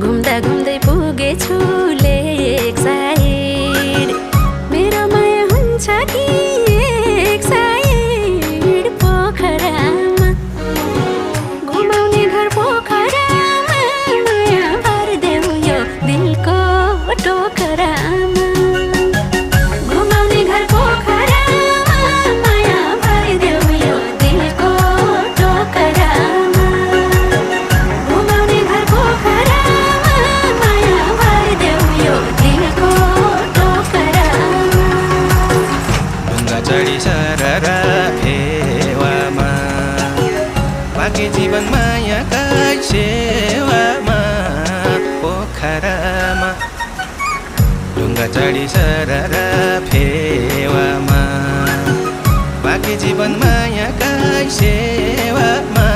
घुम्दा घुम्दै पुगेछु लेक साइड मेरो माया हुन्छ कि एक साइड पोखरामा घुमाउने घर पोखरामा माया भरिदेऊ यो दिलको टोकरामा घुमाउने घर पोखरामा माया भरिदेऊ यो दिलको टोकरामा घुमाउने घर पोखरामा माया भरिदेऊ यो दिलको टोकरामा ढुङ्गा चढी सररा फेवामा बाँकी जीवन मायाकै सेवामा पोखरामा ढुङ्गा चढी सररा फेवामा बाँकी जीवन मायाकै सेवामा